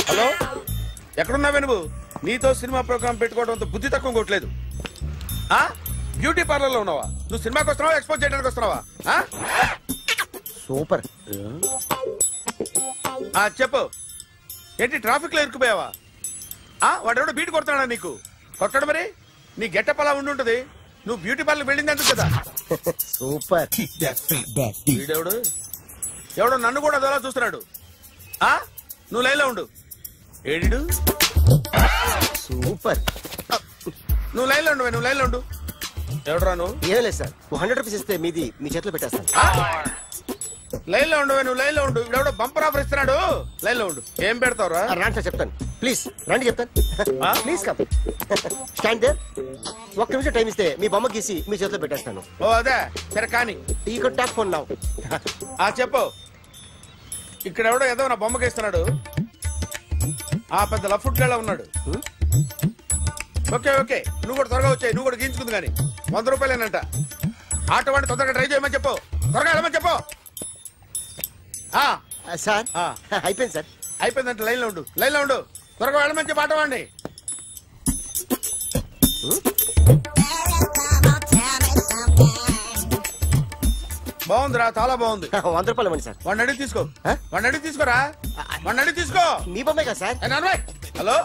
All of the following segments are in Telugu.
హలో, ఎక్కడున్నావే నువ్వు? నీతో సినిమా ప్రోగ్రామ్ పెట్టుకోవడంతో బుద్ధి తక్కువ కొట్టలేదు. బ్యూటీ పార్లర్ లో ఉన్నావా? నువ్వు సినిమాకి వస్తున్నావా, ఎక్స్పోజ్ చేయడానికి వస్తున్నావా? సూపర్. చెప్పు, ఏంటి ట్రాఫిక్ లో ఇరుక్కుపోయావా? వాడెవడో బీట్ కొడతాడా నీకు? కొట్టడు మరి. నీ గెట్టప్ అలా ఉండి ఉంటది. నువ్వు బ్యూటీ పార్లర్ వెళ్ళింది ఎందుకు కదా? సూపర్. వీడెవడు? ఎవడో నన్ను కూడా అదోలా చూస్తున్నాడు. నువ్వు లైన్లో ఉండు. ఏడు సూపర్. నువ్వు లైన్లో ఉండు, నువ్వు లైన్లో ఉండు. ఎవడరా నువ్వు? ఏం లేదు సార్, 100 రూపీస్ ఇస్తే మీది మీ చేతిలో పెట్టేస్తాను. లైన్లో ఉండు, నువ్వు లైన్లో ఉండు. ఇవిడెవడో బంపర్ ఆఫర్ ఇస్తున్నాడు. లైన్లో ఉండు. ఏం పెడతావురా? రాండి సార్, చెప్తాను. ప్లీజ్ రండి, చెప్తాను. Please come. Stand there. 1 నిమిషం టైం ఇస్తే మీ బొమ్మ గీసి మీ చేతిలో పెట్టేస్తాను. ఓ అదే సరే కానీ. ఈ కుడ్ టాక్ ఫోన్ నౌ. చెప్పు. ఇక్కడ ఎవడో ఏదో నా బొమ్మకి ఇస్తున్నాడు. పెద్ద లఫుట్ గేళ ఉన్నాడు. ఓకే ఓకే, నువ్వు కూడా త్వరగా వచ్చాయి. నువ్వు కూడా గీంచుకుంది కానీ 100 రూపాయలేనంట. ఆటో వాడిని తొందరగా ట్రై చేయమని చెప్పు. త్వరగా వెళ్ళమని చెప్పు. సార్ అయిపోయింది సార్. అయిపోయిందంటే లైన్లో ఉండు, లైన్లో ఉండు. త్వరగా వెళ్ళమని చెప్పు ఆటో వాడిని. బాగుందిరా, చాలా బాగుంది. 100 రూపాయలు ఇవ్వండి సార్. వాడిని అడిగి తీసుకో. వాడిని అడిగి తీసుకోరా. వాడిని అడిగి తీసుకో. మీ బొమ్మే కదా సార్. హలో,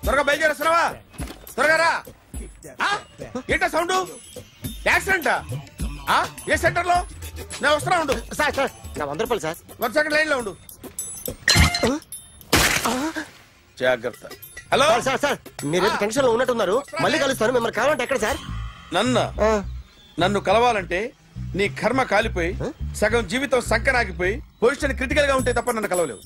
త్వరగా బయలుదేరేస్తున్నావా? త్వరగా రా. ఏంటా సౌండ్? యాక్సిడెంటా? ఏ సెంటర్ లో? నేను వస్తున్నా ఉండు. సార్ సార్ నా 100 రూపాయలు సార్. 1 సెకండ్ లైన్ లో ఉండు. జాగ్రత్త. Hello sir. సార్ మీరు టెన్షన్ లో ఉన్నట్టున్నారు. మళ్ళీ కలుస్తాను. మిమ్మల్ని కావాలంటే ఎక్కడ సార్? నన్ను కలవాలంటే నీ కర్మ కాలిపోయి సగం జీవితం సంకనాగిపోయి పొజిషన్ క్రిటికల్ గా ఉంటే తప్ప నన్ను కలవలేవు.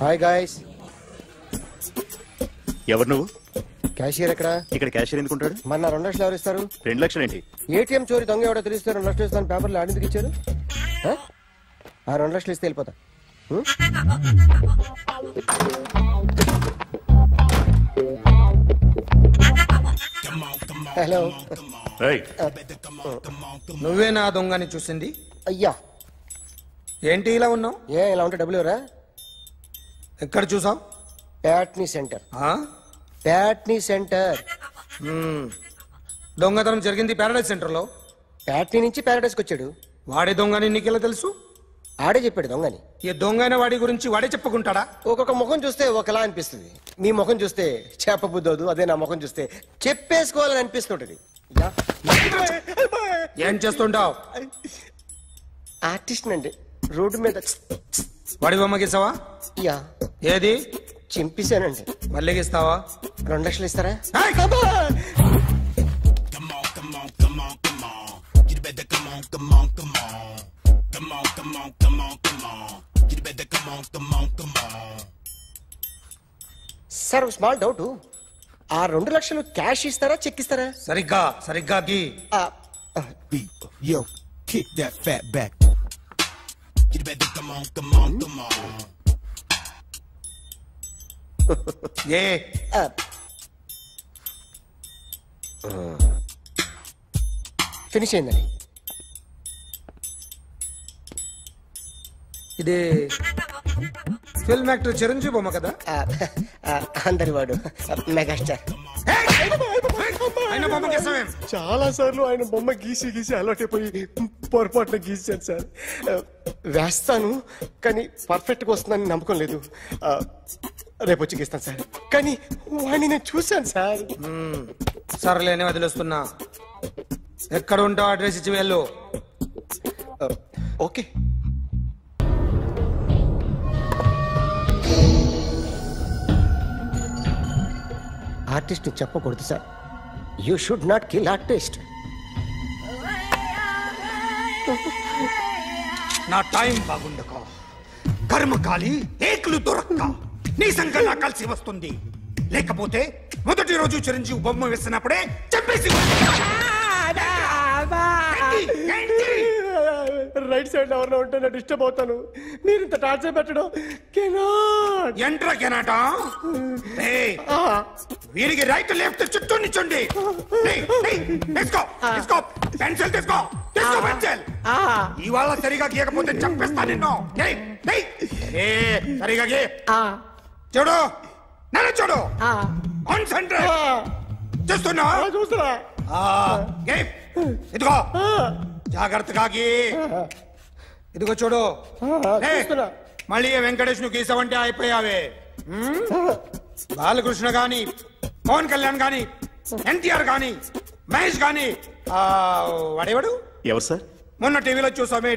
Hi guys. ఎవరు నువ్వు? క్యాషియర్ ఎక్కడ? ఇక్కడ క్యాషియర్ ఎందుకుంటాడు? మన 2 లక్షలు ఎవరు ఇస్తారు? 2 లక్షలు ఏంటి? ఏటీఎం చోరీ దొంగ ఎవడో తెలిస్తే 2 లక్షలు ఇస్తాను పేపర్లు ఆడిందుకు ఇచ్చారు. 2 లక్షలు ఇస్తే వెళ్ళిపోతా. హలో. నువ్వే నా దొంగని చూసింది? అయ్యా ఏంటి ఇలా ఉన్నావు? ఇలా ఉంటే డబ్బులు ఎవరా? ఎక్కడ చూసావు? ప్యాట్నీ సెంటర్. దొంగతనం జరిగింది ప్యారడైజ్ సెంటర్ లో. ప్యాట్నీ నుంచి ప్యారడైజ్కి వచ్చాడు. వాడే దొంగని నీకెలా తెలుసు? ఆడే చెప్పాడు దొంగని. ఈ దొంగైన వాడి గురించి వాడే చెప్పుకుంటాడా? ఒక్కొక్క ముఖం చూస్తే ఒకలా అనిపిస్తుంది. మీ ముఖం చూస్తే చెప్పబుద్దోదు. అదే నా ముఖం చూస్తే చెప్పేసుకోవాలని అనిపిస్తుంటది. ఏం చేస్తుంటావు? ఆర్టిస్ట్ అండి. రోడ్డు మీద వాడి బొమ్మ గీసావా? యా. ఏది? చింపేశానండి. మళ్ళీ గీస్తావా? 2 లక్షలు ఇస్తారా? Sir small doubt. 2 లక్షలు క్యాష్ ఇస్తారా చెక్ ఇస్తారా? సరిగ్గా గీ. Yo, kick that fat back. You better come on. Finish అయిందండి. ఇది ఫిల్మ్ యాక్టర్ చిరంజీవి బొమ్మ కదా? అందరి వాడు మెగాస్టార్. చాలా సార్లు ఆయన బొమ్మ గీసి అలవాటైపోయి పొరపాటున గీసాను సార్. వేస్తాను కానీ పర్ఫెక్ట్గా వస్తుందని నమ్మకం లేదు. రేపు వచ్చి గీస్తాను సార్. కానీ వాడిని నేను చూశాను సార్. సర్లేని వదిలేస్తున్నా. ఎక్కడ ఉంటావు అడ్రస్ ఇచ్చి వెళ్ళు. ఓకే. ఆర్టిస్ట్ చెప్పకూడదు sir. You should not kill artist. నా టైం బాగుండక కర్మకాలి ఏకులు దొరక్క నీ సంఘం నా కలిసి వస్తుంది. లేకపోతే మొదటి రోజు చిరంజీవి బొమ్మ వేసినప్పుడే చెప్పేసి రైట్ సైడ్ ఎవరిలో ఉంటే నేను డిస్టర్బ్ అవుతాను. మీరు ఇంత టార్చర్ పెట్టడం కెనాట్. ఎంట్రా కెనాటా? వీరికి రైట్ లెఫ్ట్ చుట్టూ నిచ్చండి. తీసుకో తీసుకో పెన్సిల్ తీసుకో తీసుకో పెన్సిల్. ఇవాళ సరిగా గీయకపోతే చంపేస్తా నిన్ను. సరిగా గీ. చూడు నన్ను చూడు. కాన్సంట్రేట్ చూస్తున్నా. ఇదిగో జాగ్రత్తగా గీ. ఇదిగో చూడు. మళ్ళీ వెంకటేష్ ను గీసావంటే అయిపోయావే. బాలకృష్ణ గాని పవన్ కళ్యాణ్ గాని ఎన్టీఆర్ గాని మహేష్ గాని వాడేవాడు ఎవరు సార్? మొన్న టీవీలో చూసామే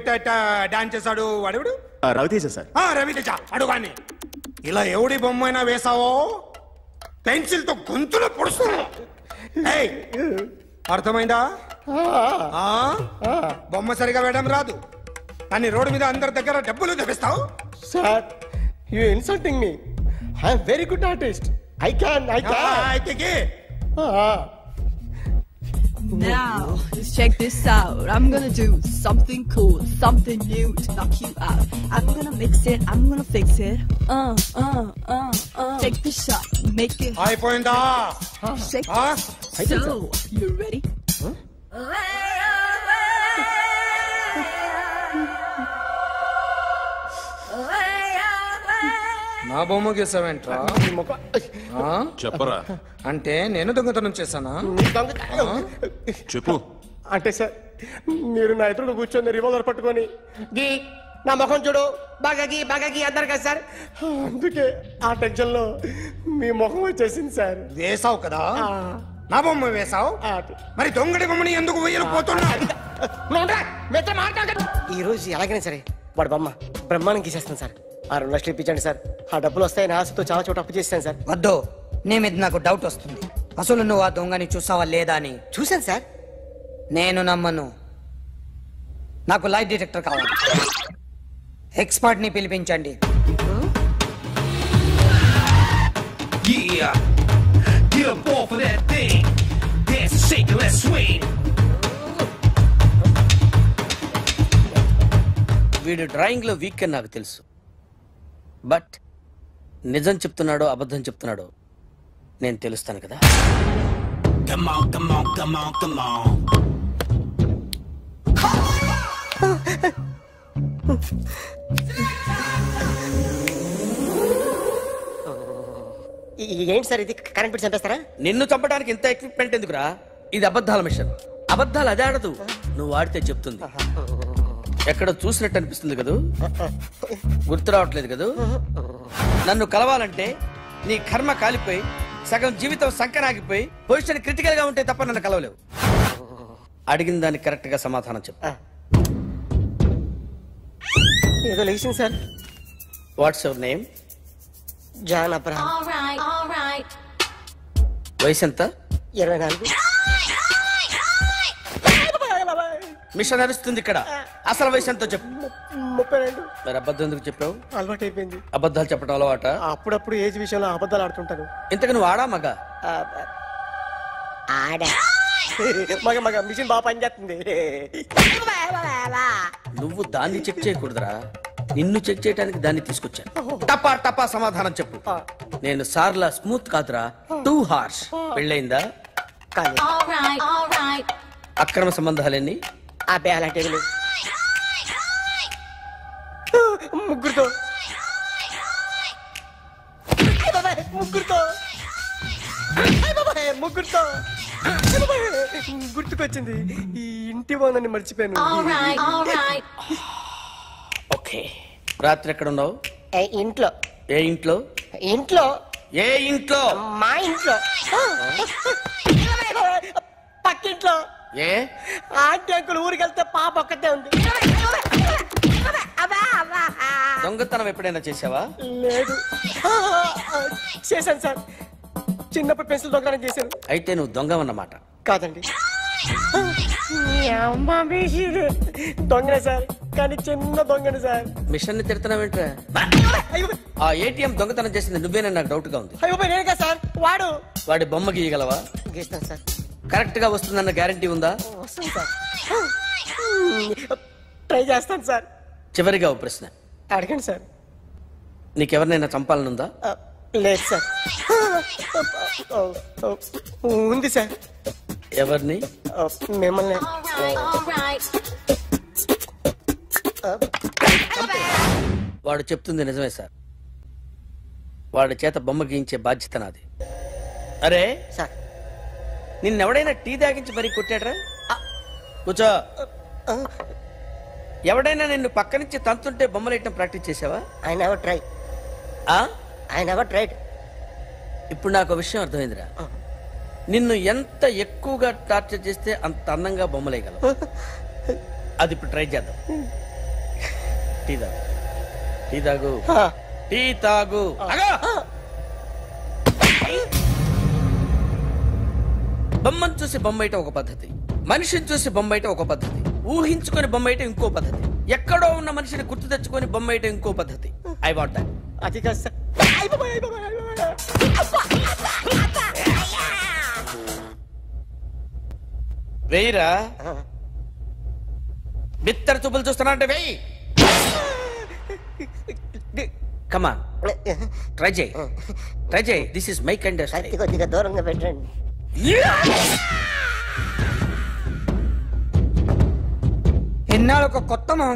డాన్స్ చేశాడు వాడేవాడు? రవితేజ సార్. రవితేజ అడుగాని. ఇలా ఎవడి బొమ్మైనా వేసావో పెన్సిల్ తో గొంతులో పొడుస్తున్నా. అర్థమైందా? బొమ్మ సరిగా వేయడం రాదు కానీ రోడ్డు మీద అందరి దగ్గర డబ్బులు తెప్పిస్తావు. Sir you insulting me. I am very good artist. I can. Now, let's check this out. I'm gonna do something cool, something new to knock you out. I'm gonna mix it, I'm gonna fix it. Take the shot, make it. అయిపోయిందా? Shake it. So, you ready? నా బొమ్మ గీసావేంట్రా? చెప్పరా. అంటే నేను దొంగతనం చేశానా? చెప్పు. అంటే సార్ మీరు నా ఎదురు కూర్చొని రివాల్వర్ పట్టుకొని గీ నా ముఖం చూడు బాగా గీ అన్నారు కదా సార్. అందుకే ఆ టెన్షన్ లో మీ ముఖం వచ్చేసింది సార్. వేసావు కదా నా బొమ్మ వేసావు. మరి దొంగడి బొమ్మని ఎందుకు వేయలేకపోతున్నా? ఈ రోజు ఎలాగైనా సరే వాడు బొమ్మ బ్రహ్మాండం గీసేస్తాను సార్. 6 లక్షలు ఇప్పించండి సార్. ఆ డబ్బులు వస్తాయని ఆశతో చాలా చోట అప్పు చేస్తాను సార్. వద్దు, నీ మీద నాకు డౌట్ వస్తుంది. అసలు నువ్వు ఆ దొంగని చూసావా లేదా అని. చూశాను సార్. నేను నమ్మను. నాకు లైట్ డిటెక్టర్ కావాలి. ఎక్స్పర్ట్ ని పిలిపించండి. Yeah, get up off of that thing. Dance and shake and let's swing. వీడు డ్రాయింగ్ లో వీక్ అని నాకు తెలుసు. బట్ నిజం చెప్తున్నాడో అబద్ధం చెప్తున్నాడో నేను తెలుస్తాను కదా. Come on, come on, come on, come on. ఏంటి సార్ ఇది? కరెంట్ బిల్ చంపేస్తారా? నిన్ను చంపడానికి ఇంత ఎక్విప్మెంట్ ఎందుకురా? ఇది అబద్ధాల మిషన్. అబద్ధాలు అదే ఆడదు, నువ్వు ఆడితే చెప్తుంది. ఎక్కడ చూసినట్టు అనిపిస్తుంది కదూ? గుర్తు రావట్లేదు కదూ? నన్ను కలవాలంటే నీ కర్మ కాలిపోయి సగం జీవితం సంకనాగిపోయి పొజిషన్ క్రిటికల్ గా ఉంటే తప్ప నన్ను కలవలేవు. అడిగిన దానికి కరెక్ట్ గా సమాధానం చెప్పు. ఏదో లేచింది sir. What's your name? John Abraham. వయసు ఎంత? 24. మిషన్ నడుస్తుంది ఇక్కడ. అసలు వయసు ఎంతో చెప్పు. 32. మరి అబద్ధం ఎందుకు చెప్పావు? అలవాటు అయిపోయింది. అబద్ధాలు చెప్పడం అలవాట? అప్పుడప్పుడు ఏజ్ విషయంలో అబద్ధాలు ఆడుతుంటాను. ఇంతకు నువ్వు ఆడా మగ? ఆడా. మగ మిషన్ బాగా పనిచేస్తుంది. నువ్వు దాన్ని చెక్ చేయకూడదురా, నిన్ను చెక్ చేయడానికి దాన్ని తీసుకొచ్చాను. టపా టపా సమాధానం చెప్పు. నేను సార్లా స్మూత్ కాదురా, టూ హార్ష్. పెళ్ళయిందా? అక్రమ సంబంధాలన్నీ? అబ్బే అలాంటి ముగ్గురుతో గుర్తుకొచ్చింది. ఈ ఇంటి బాగుందని మర్చిపోయాను. ఓకే. రాత్రి ఎక్కడ ఉన్నావు? ఇంట్లో. ఏ ఇంట్లో? ఇంట్లో. ఏ ఇంట్లో? మా ఇంట్లో. పక్కింట్లో. ఏ ఆంటీ అంకుల్ ఊరికి వెళ్తే పాప ఒక్కతే ఉంది. దొంగతనం ఎప్పుడైనా చేసావా? లేదు. చేశాను సార్. చిన్నప్పుడు పెన్సిల్ దొంగతనం చేశాను. అయితే నువ్వు దొంగవన్నమాట. కాదండి, దొంగనే సార్, కానీ చిన్న దొంగని సార్. మిషన్ ని తిడుతున్నావేంట్రా? ఆ ఏటీఎం దొంగతనం చేసింది నువ్వేనని నాకు డౌట్ గా ఉంది. అయ్యో నేను కదా సార్. వాడి బొమ్మ గీయగలవా? గీస్తాను సార్. కరెక్ట్ గా వస్తుందన్న గ్యారంటీ ఉందా? వస్తుంది సార్. ట్రై చేస్తాను సార్. చివరిగా ఓ ప్రశ్న అడగండి సార్. నీకెవరినైనా చంపాలనుందా? లేదు సార్. ఉంది సార్. ఎవరిని? మిమ్మల్ని. వాడు చెప్తుంది నిజమే సార్. వాడి చేత బొమ్మ గీయించే బాధ్యత నాది. అరే సార్, నిన్నెవడైనా టీ తాగించి మరీ కొట్టాడ్రా? కూర్చో. ఎవడైనా నిన్ను పక్క నుంచి తంతుంటే బొమ్మలేయటం ప్రాక్టీస్ చేసావా? I never try. I never tried. ఇప్పుడు నాకు ఒక విషయం అర్థమైందిరా. నిన్ను ఎంత ఎక్కువగా టార్చర్ చేస్తే అంత అందంగా బొమ్మలేయగలవు. అది ఇప్పుడు ట్రై చేద్దాం. టీ తాగు, టీ తాగు, టీ తాగు. బొమ్మను చూసి బొమ్మయటం ఒక పద్ధతి, మనిషిని చూసి బొమ్మయటం ఒక పద్ధతి, ఊహించుకొని బొమ్మయటం ఇంకో పద్ధతి, ఎక్కడో ఉన్న మనిషిని గుర్తు తెచ్చుకొని బొమ్మయటం ఇంకో పద్ధతి. I want that. అది కాదు సార్. వెయ్యిరా. బిత్తర చూపులు చూస్తున్నా అంటే వెయ్యి. కమా, ట్రై చేయి, ట్రై చేయి. This is my kind. కొద్దిగా దూరంగా పెట్టండి. ఎన్నాళ్ళు ఒక కొత్త మొహం